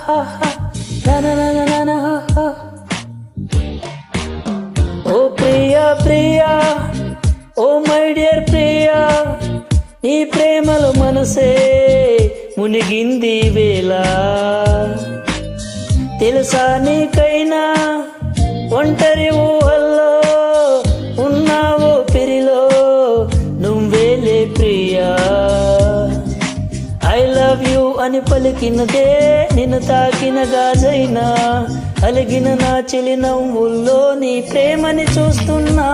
Oh Priya Priya, oh my dear Priya, నీ ప్రేమలో మనసే మునిగింది వేళ. తెలుసా నీకైనా ఒంటరి ఊహల్లో ఉన్నావో పిరిలో నువ్వేలే ప్రియా. ఐ లవ్ యూ అని పలికినదే నిన్ను తాకిన గాజైనా, అలిగిన నా చెలి నవ్వుల్లో నీ ప్రేమని చూస్తున్నా.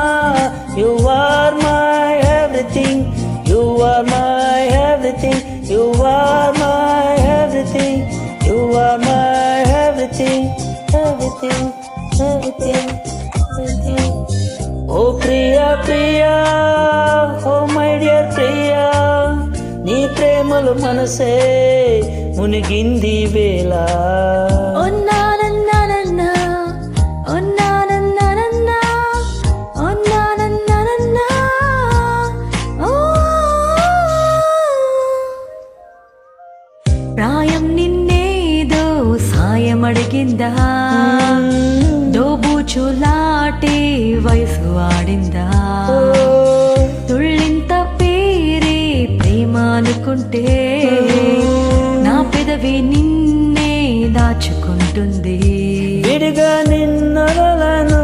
You are my everything, you are my everything, you are my everything, you are my everything, everything, everything, everything. ఓ Priya Priya, oh my dear Priya, నీ ప్రేమలు మనసే మునిగింది వేళ. ప్రాయం నిన్నేదో సాయం అడిగిందా, దోబూచులాటే వయసు ఆడిందా, తుళ్ళింత పేరే ప్రేమ అనుకుంటే నా పెదవి నిన్నే దాచుకుంటుంది. విడిగా నిన్నలను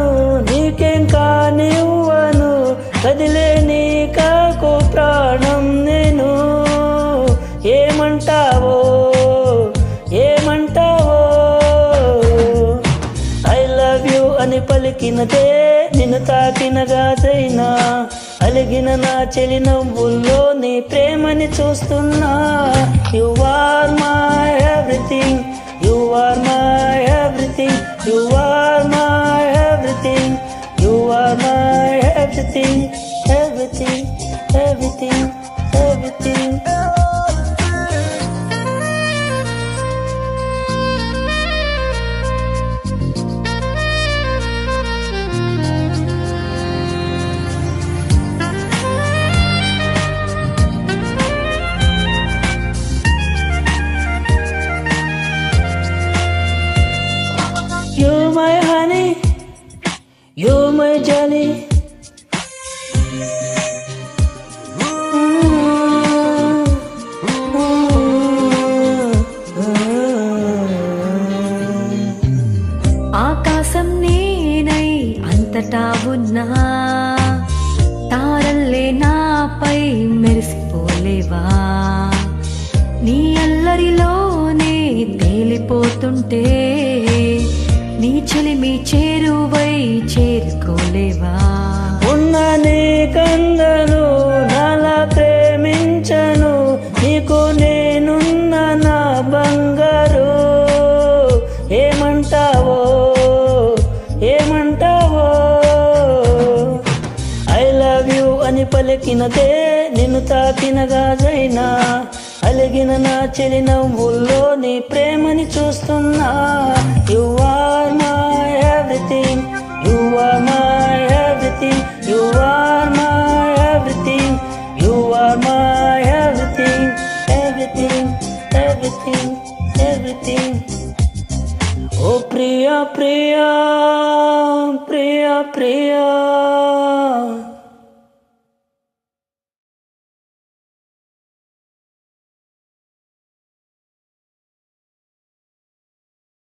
నీకేం కానివ్వను, కదిలే నీ కాకు ప్రాణం నేను. ఏమంటావో ఏమంటావో, ఐ లవ్ యూ అని పలికినదే నిన్ను తాకిన గాజైనా, అలిగిన నా చెలి నవ్వుల్లో నీ ప్రేమని చూస్తున్నా. You are my everything, you are my everything, you are my everything, you are my everything, everything, everything, everything. You're my honey, you're my jelly. ఆకాశం నేనై అంతటా ఉన్నా, తారల్లే నాపై మెరిసిపోలేవా, నీ అల్లరిలోనే తేలిపోతుంటే నీ చెలిమి చేరువై చేరుకోలేవా. ఉన్న నీ కందను నాలా ప్రేమించను, నీకు నేనున్న నా బంగారు. ఏమంటావో ఏమంటావో, ఐ లవ్ యూ అని పలికినదే నిన్ను తాకిన గాజైనా, అలిగిన నా చెలి నవ్వుల్లో నీ ప్రేమని చూస్తున్నా. You are my everything, you are my everything, you are my everything, you are my everything, everything, everything, everything. ఓ ప్రియా ప్రియా, ప్రియా ప్రియా.